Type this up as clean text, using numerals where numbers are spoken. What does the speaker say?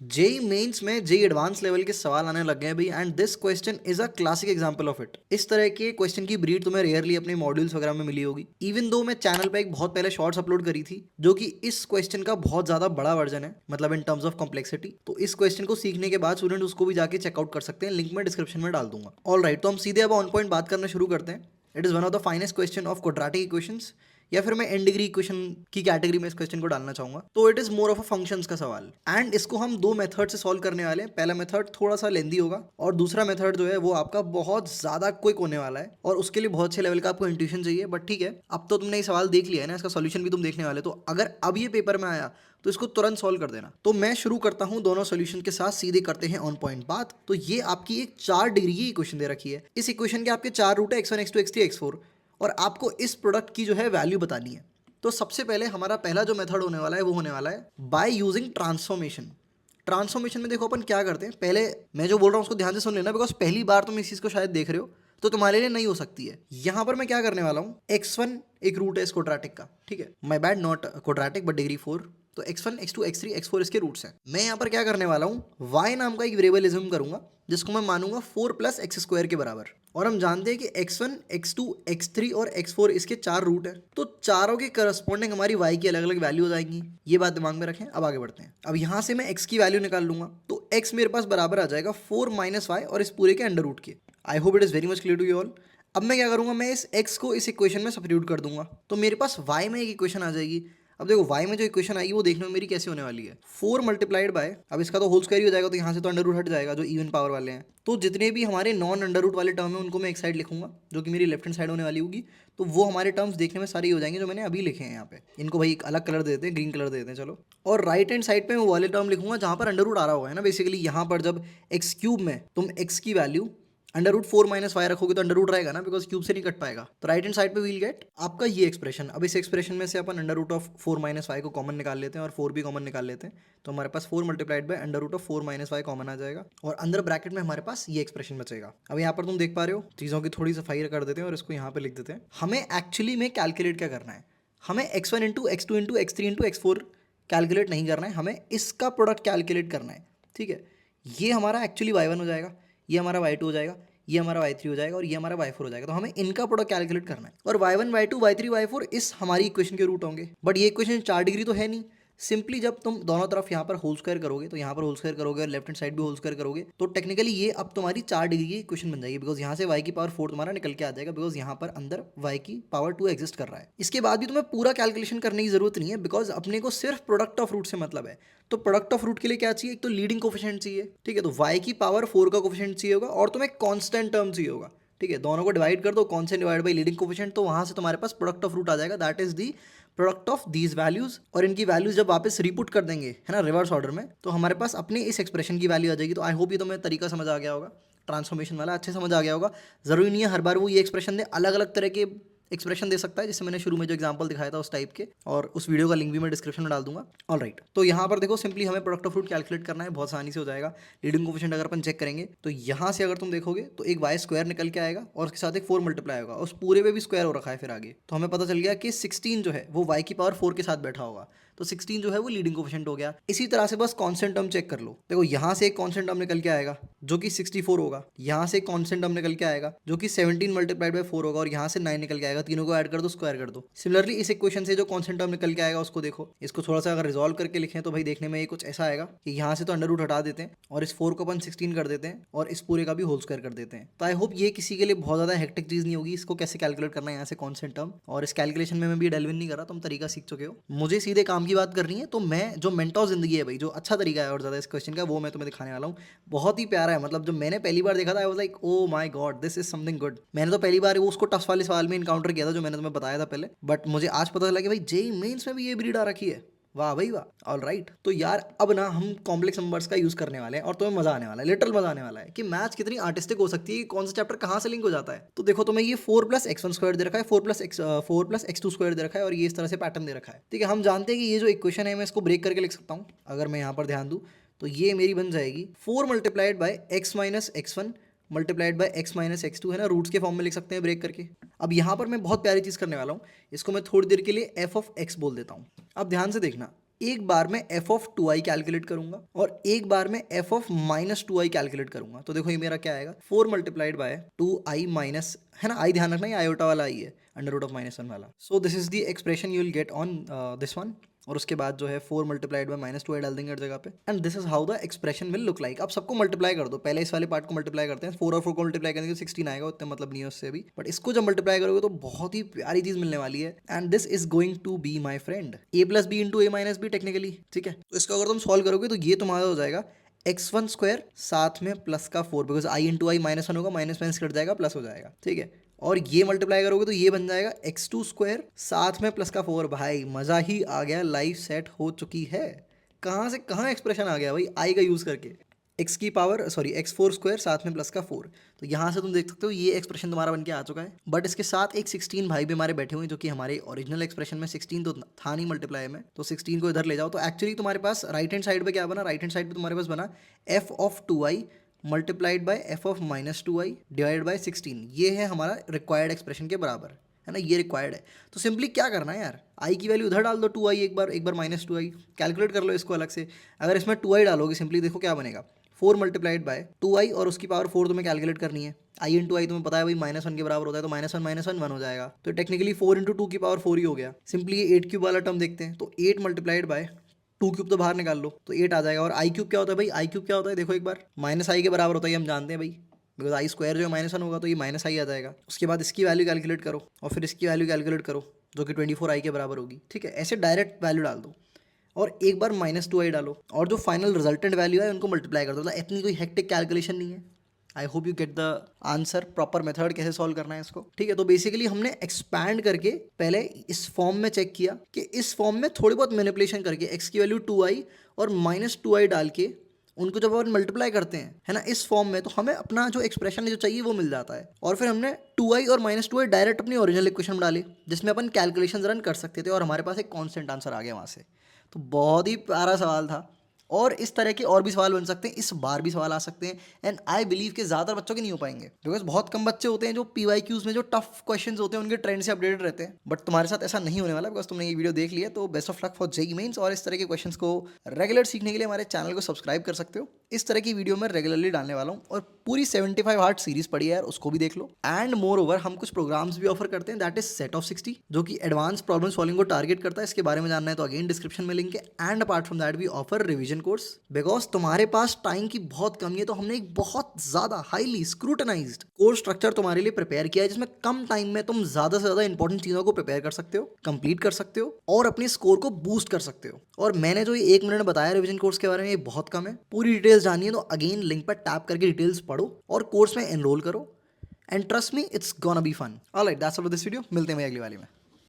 JEE mains में JEE advance level के सवाल आने लग गए हैं भाई, and this question is a classic example of it. इस तरह के क्वेश्चन की ब्रीड तुम्हें रेयरली अपने मॉड्यूल्स वगैरह में मिली होगी। इवन दो मैं चैनल पे एक बहुत पहले शॉर्ट्स अपलोड करी थी जो कि इस क्वेश्चन का बहुत ज्यादा बड़ा वर्जन है, मतलब इन टर्म्स ऑफ कॉम्प्लेक्सिटी। तो इस क्वेश्चन को सीखने के बाद स्टूडेंट उसको भी जाके चेकआउट कर सकते हैं, लिंक मैं डिस्क्रिप्शन में डाल दूंगा। ऑल राइट, तो हम सीधे अब ऑन पॉइंट बात करना शुरू करते हैं। It is one of the finest question of quadratic equations, या फिर मैं एंड डिग्री इक्वेशन की कैटेगरी में इस क्वेश्चन को डालना चाहूंगा। तो it is more of a functions का सवाल, एंड इसको हम दो मेथड से सॉल्व करने वाले हैं। पहला मेथड थोड़ा सा लेंदी होगा और दूसरा मेथड जो है वो आपका बहुत ज्यादा क्विक होने वाला है, और उसके लिए बहुत अच्छे लेवल का आपको इंट्यूशन चाहिए। बट ठीक है, अब तो तुमने ये सवाल देख लिया है ना, इसका सॉल्यूशन भी तुम देखने वाले, तो अगर अब ये पेपर में आया तो इसको तुरंत सॉल्व कर देना। तो मैं शुरू करता हूं दोनों सॉल्यूशन के साथ, सीधे करते हैं ऑन पॉइंट बात। तो ये आपकी एक 4 डिग्री की इक्वेशन दे रखी है। इस इक्वेशन के आपके 4 रूट है, x1 x2 x3 x4, और आपको इस प्रोडक्ट की जो है वैल्यू बतानी है। तो सबसे पहले हमारा पहला जो मेथड होने वाला है वो होने वाला है बाय यूजिंग ट्रांसफॉर्मेशन। ट्रांसफॉर्मेशन में देखो अपन क्या करते हैं, पहले मैं जो बोल रहा हूँ उसको ध्यान से सुन लेना, बिकॉज पहली बार तुम इस चीज़ को शायद देख रहे हो तो तुम्हारे लिए नहीं हो सकती है। यहां पर मैं क्या करने वाला हूँ, x1 एक रूट है इस क्वाड्रेटिक का, ठीक है, my bad, not quadratic but degree 4। तो x1 x2 x3 x4 इसके रूट्स हैं। मैं यहाँ पर क्या करने वाला हूँ, y नाम का एक वेरिएबल इज्यूम करूंगा जिसको मैं मानूंगा 4 प्लस एक्स स्क्वायर के बराबर। और हम जानते हैं कि x1 x2 x3 और x4 इसके 4 रूट है, तो चारों के करस्पॉन्डिंग हमारी y की अलग अलग वैल्यू हो जाएंगी। ये बात दिमाग में रखें। अब आगे बढ़ते हैं। अब यहाँ से मैं x की वैल्यू निकाल लूंगा, तो x मेरे पास बराबर आ जाएगा 4 माइनस वाई और इस पूरे के अंडर रूट के। I hope it is very much clear to you all. अब मैं क्या करूंगा, मैं इस x को इस इक्वेशन में सब्स्टिट्यूट कर दूंगा, तो मेरे पास y में एक इक्वेशन आ जाएगी। अब देखो y में जो इक्वेशन आएगी वो देखने में मेरी कैसे होने वाली है, 4 मल्टीप्लाइड बाय, अब इसका तो होल स्क्वायर ही हो जाएगा, तो यहाँ से तो अंडर रूट हट जाएगा जो इवन पावर वाले हैं। तो जितने भी हमारे नॉन अंडर रूट वाले टर्म है उनको मैं एक साइड लिखूंगा, जो कि मेरी लेफ्ट हैंड साइड होने वाली होगी। तो वो हमारे टर्म्स देखने में सारे ही हो जाएंगे जो मैंने अभी लिखे हैं यहाँ पे। इनको भाई एक अलग कलर दे देते हैं, ग्रीन कलर दे देते हैं चलो। और राइट हैंड साइड पे मैं वो वाले टर्म लिखूंगा जहाँ पर अंडर रूट आ रहा होगा है ना। बेसिकली यहाँ पर जब एक्स क्यूब में तुम एक्स की value under root 4 minus y रखोगे तो अंडर रूट रहेगा ना, बिकॉज क्यूब से नहीं कट पाएगा। तो राइट हैंड साइड पे वील गेट आपका ये एक्सप्रेशन। अब इस एक्सप्रेशन में से अपन under root of 4 minus Y को कॉमन निकाल लेते हैं और 4 भी कॉमन निकाल लेते हैं। तो हमारे पास 4 multiplied by under root of 4 minus Y common आ जाएगा, और अंदर ब्रैकेट में हमारे पास ये एक्सप्रेशन बचेगा। अब यहाँ पर तुम देख पा रहे हो, चीज़ों की थोड़ी सफाई कर देते हैं और इसको यहाँ पे लिख देते हैं। हमें एक्चुअली में कैलकुलेट क्या करना है, हमें x1 into x2 into x3 into x4 calculate नहीं करना है, हमें इसका प्रोडक्ट कैलकुलेट करना है। ठीक है, ये हमारा एक्चुअली y1 हो जाएगा, ये हमारा y2 हो जाएगा, ये हमारा y3 हो जाएगा और ये हमारा y4 हो जाएगा। तो हमें इनका प्रोडक्ट कैलकुलेट करना है, और y1 y2 y3 y4 इस हमारी इक्वेशन के रूट होंगे। बट ये इक्वेशन 4 डिग्री तो है नहीं। सिंपली जब तुम दोनों तरफ यहाँ पर होल स्क्वायर करोगे, तो यहाँ पर होल स्क्वायर करोगे और लेफ्ट हैंड साइड भी होल स्क्वायर करोगे, तो टेक्निकली ये अब तुम्हारी 4 डिग्री की इक्वेशन बन जाएगी, बिकॉज यहाँ से y की पावर 4 तुम्हारा निकल के आ जाएगा, बिकॉज यहाँ पर अंदर y की पावर 2 एग्जिस्ट कर रहा है। इसके बाद भी तुम्हें पूरा कैलकुलेशन करने की जरूरत नहीं है, बिकॉज अपने को सिर्फ प्रोडक्ट ऑफ रूट से मतलब है। तो प्रोडक्ट ऑफ रूट के लिए क्या चाहिए, एक तो लीडिंग कोफिशिएंट चाहिए, ठीक है, तो y की पावर 4 का कोफिशिएंट चाहिए होगा, और तुम्हें कांस्टेंट टर्म चाहिए होगा। ठीक है, दोनों को डिवाइड कर दो, constant divide by leading coefficient, तो वहां से तुम्हारे पास प्रोडक्ट ऑफ रूट आ जाएगा, that is the product of these values. और इनकी वैल्यूज जब वापस रिपुट कर देंगे है ना रिवर्स ऑर्डर में, तो हमारे पास अपने इस एक्सप्रेशन की वैल्यू आ जाएगी। तो आई होप ये तुम्हें तरीका समझ आ गया होगा, ट्रांसफॉर्मेशन वाला अच्छे समझ आ गया होगा। जरूरी नहीं है हर बार वो ये एक्सप्रेशन दे, अलग अलग तरह के एक्सप्रेशन दे सकता है, जैसे मैंने शुरू में जो एग्जांपल दिखाया था उस टाइप के, और उस वीडियो का लिंक भी मैं डिस्क्रिप्शन में डाल दूंगा। ऑल राइट, तो यहाँ पर देखो सिंपली हमें प्रोडक्ट ऑफ रूट कैलकुलेट करना है, बहुत आसानी से हो जाएगा। लीडिंग कोफिशिएंट अगर अपन चेक करेंगे तो यहाँ से अगर तुम देखोगे तो एक वाई स्क्वायर निकल के आएगा और उसके साथ एक 4 मल्टीप्लाई होगा, उस पूरे पे भी स्क्वायर हो रखा है फिर आगे, तो हमें पता चल गया कि 16 जो है वो वाई की पावर 4 के साथ बैठा होगा, तो 16 जो है वो लीडिंग कोफिशिएंट हो गया। इसी तरह से बस कांस्टेंट टर्म चेक कर लो, देखो यहाँ से एक कांस्टेंट टर्म निकल के आएगा जो कि 64 होगा, यहाँ से एक कांस्टेंट टर्म निकल के आएगा जो कि 17 मल्टीप्लाइड बाय 4 होगा, और यहाँ से 9 निकल के आएगा, तीनों को ऐड कर दो, स्क्वायर कर दो। सिमिलरली इस इक्वेशन से जो कांस्टेंट टर्म निकल के आएगा उसको देखो, इसको थोड़ा सा अगर रिजॉल्व करके लिखें तो भाई देखने में ये कुछ ऐसा आएगा कि यहाँ से तो अंडर रूट हटा देते हैं और इस 4 को अपन 16 कर देते हैं और इस पूरे का भी होल स्क्वायर कर देते हैं। तो आई होप ये किसी के लिए बहुत ज्यादा हेक्टिक चीज नहीं होगी, इसको कैसे कैलकुलेट करना है यहाँ से कांस्टेंट टर्म, और इस कैलकुलेशन में मैं भी डेल्विन नहीं कर रहा, तुम तरीका सीख चुके हो। मुझे सीधे काम की बात करनी है, तो मैं जो मेंटोर जिंदगी है भाई, जो अच्छा तरीका है और ज्यादा इस क्वेश्चन का, वो मैं तुम्हें दिखाने वाला हूँ। बहुत ही प्यारा है, मतलब जब मैंने पहली बार देखा था I was like oh my God this is something good. मैंने तो पहली बार वो उसको टफ वाले सवाल में इनकाउंटर किया था जो मैंने तुम्हें बताया था पहले, बट मुझे आज पता चला कि भाई जेई मेंस में भी ये ब्रीड आ रखी है। वाह भाई वाह। ऑल राइट, तो यार अब ना हम कॉम्प्लेक्स नंबर्स का यूज करने वाले हैं और तुम्हें मजा आने वाला है, लिटरल मजा आने वाला है कि मैथ्स कितनी आर्टिस्टिक हो सकती है, कौन सा चैप्टर कहाँ से लिंक हो जाता है। तो देखो तुम्हें ये 4 प्लस x1 स्क्वायर दे रखा है, 4 प्लस x2 स्क्वायर दे रखा है, और ये इस तरह से पैटर्न दे रखा है। ठीक है, हम जानते हैं कि ये जो इक्वेशन है मैं इसको ब्रेक करके लिख सकता हूँ। अगर मैं यहाँ पर ध्यान दूँ तो ये मेरी बन जाएगी 4 multiplied bye x minus x1 multiplied by x minus x2, है ना, रूट्स के फॉर्म में लिख सकते हैं ब्रेक करके। अब यहाँ पर मैं बहुत प्यारी चीज़ करने वाला हूँ, इसको मैं थोड़ी देर के लिए f ऑफ x बोल देता हूँ। अब ध्यान से देखना, एक बार में f ऑफ 2i कैलकुलेट करूंगा और एक बार में f of minus 2i calculate करूंगा। तो देखो ये मेरा क्या आएगा, 4 मल्टीप्लाइड बाय 2i माइनस, है ना, आई ध्यान रखना ये आयोटा वाला आई है, अंडर रूट ऑफ माइनस 1 वाला। So this is the expression you will get on this one. और उसके बाद जो है 4 मल्टीप्लाइड बाय माइनस 2i डाल देंगे हर जगह पे, and this is how the expression will look like. अब सबको मल्टीप्लाई कर दो, पहले इस वाले पार्ट को मल्टीप्लाई करते हैं, 4 और 4 को मल्टीप्लाई करेंगे 16 आएगा, उतना मतलब नहीं है उससे भी, बट इसको जब मल्टीप्लाई करोगे तो बहुत ही प्यारी चीज मिलने वाली है, and this is going to be my friend a plus b into a minus b technically, ठीक है। तो इसको अगर तुम सॉल्व करोगे तो ये तुम्हारा हो जाएगा x1 स्क्वायर साथ में प्लस का 4, because i into I minus 1 होगा, माइनस माइनस कट जाएगा, प्लस हो जाएगा, ठीक है। और ये मल्टीप्लाई करोगे तो ये बन जाएगा x2 स्क्वायर साथ में प्लस का 4। भाई मजा ही आ गया, लाइफ सेट हो चुकी है। कहाँ से कहाँ एक्सप्रेशन आ गया भाई आई का यूज करके, x की पावर सॉरी x4 स्क्वायर साथ में प्लस का 4। तो यहाँ से तुम देख सकते हो ये एक्सप्रेशन तुम्हारा बन के आ चुका है, बट इसके साथ एक 16 भाई भी हमारे बैठे हुए हैं, जो कि हमारे ओरिजिनल एक्सप्रेशन में 16 तो था नहीं मल्टीप्लाई में, तो 16 को इधर ले जाओ। तो एक्चुअली तुम्हारे पास राइट हैंड साइड पे क्या बना, राइट हैंड साइड पे तुम्हारे पास बना f of 2i multiplied by f of minus 2i divide by 16। ये है हमारा रिक्वायर्ड एक्सप्रेशन के बराबर, है ना, ये रिक्वायर्ड है। तो सिंपली क्या करना है यार, आई की वैल्यू उधर डाल दो 2i, एक बार माइनस 2i कैलकुलेट कर लो इसको अलग से। अगर इसमें 2i डालोगे सिंपली देखो क्या बनेगा, 4 मल्टीप्लाइड बाय 2i और उसकी पावर 4 तुम्हें कैलकुलेट करनी है। आई इंटू आई तुम्हें पता है भाई माइनस 1 के बराबर होता है, तो माइनस 1 1 हो जाएगा, तो टेक्निकली 4 इंटू 2 की पावर 4 ही हो गया। सिंपली ये 8 क्यूब वाला टर्म देखते हैं, तो 8 मल्टीप्लाइड बाय 2 क्यूब तो बाहर निकाल लो तो 8 आ जाएगा। और आई क्यूब क्या होता है भाई, आई क्यूब क्या होता है देखो एक बार, माइनस आई के बराबर होता है, हम जानते हैं भाई, बिकॉज आई स्क्वायर जो माइनस 1 होगा तो ये माइनस आई आ जाएगा। उसके बाद इसकी वैल्यू कैलकुलेट करो और फिर इसकी वैल्यू कैलकुलेट करो, जो कि 24i के बराबर होगी, ठीक है। ऐसे डायरेक्ट वैल्यू डाल दो और एक बार माइनस 2i डालो और जो फाइनल रिजल्टेंट वैल्यू है उनको मल्टीप्लाई कर दो। मतलब इतनी कोई हेक्टिक कैलकुलेशन नहीं है। I hope you get the answer, proper method कैसे सॉल्व करना है इसको, ठीक है। तो बेसिकली हमने एक्सपैंड करके पहले इस फॉर्म में चेक किया कि इस फॉर्म में थोड़ी बहुत मैनिपुलेशन करके x की वैल्यू 2i और माइनस 2i डाल के उनको जब अपन मल्टीप्लाई करते हैं, है ना, इस फॉर्म में, तो हमें अपना जो एक्सप्रेशन जो चाहिए वो मिल जाता है। और फिर हमने 2i और माइनस 2i डायरेक्ट अपनी ओरिजिनल इक्वेशन में डाले, जिसमें अपन कैलकुलेशन रन कर सकते थे और हमारे पास एक कॉन्स्टेंट आंसर आ गया वहाँ से। तो बहुत ही प्यारा सवाल था, और इस तरह के और भी सवाल बन सकते हैं, इस बार भी सवाल आ सकते हैं, एंड आई बिलीव कि ज़्यादा बच्चों के नहीं हो पाएंगे, बिकॉज बहुत कम बच्चे होते हैं जो PYQs में जो टफ क्वेश्चंस होते हैं उनके ट्रेंड से अपडेटेड रहते हैं। बट तुम्हारे साथ ऐसा नहीं होने वाला, बिकॉज तुमने ये वीडियो देख लिया। तो best of luck for JEE Mains, और इस तरह के क्वेश्चंस को रेगुलर सीखने के लिए हमारे चैनल को सब्सक्राइब कर सकते हो। इस तरह की वीडियो मैं रेगुलरली डालने वाला हूँ, और पूरी 75 हार्ट सीरीज पड़ी है यार, उसको भी देख लो। एंड मोर ओवर हम कुछ प्रोग्राम्स भी ऑफर करते हैं, दैट इज सेट ऑफ 60, जो कि एडवांस प्रॉब्लम सॉल्विंग को टारगेट करता है। इसके बारे में जानना है तो अगेन डिस्क्रिप्शन में लिंक है। And apart from that we offer revision course, because तुम्हारे पास टाइम की बहुत कमी है, तो हमने एक बहुत ज्यादा हाईली स्क्रूटनाइज्ड कोर्स स्ट्रक्चर तुम्हारे लिए प्रिपेयर किया है, जिसमें कम टाइम में तुम ज्यादा से ज्यादा इंपॉर्टेंट चीजों को प्रिपेयर कर सकते हो, कंप्लीट कर सकते हो और अपने स्कोर को बूस्ट कर सकते हो। और मैंने जो ये 1 मिनट बताया रिवीजन कोर्स के बारे में, ये बहुत कम है। पूरी डिटेल्स जानिए तो अगेन लिंक पर टैप करके डिटेल्स पढ़ो और कोर्स में एनरोल करो, and trust me it's gonna be fun. Alright, that's all for this video. मिलते हैं भाई अगली वाली में।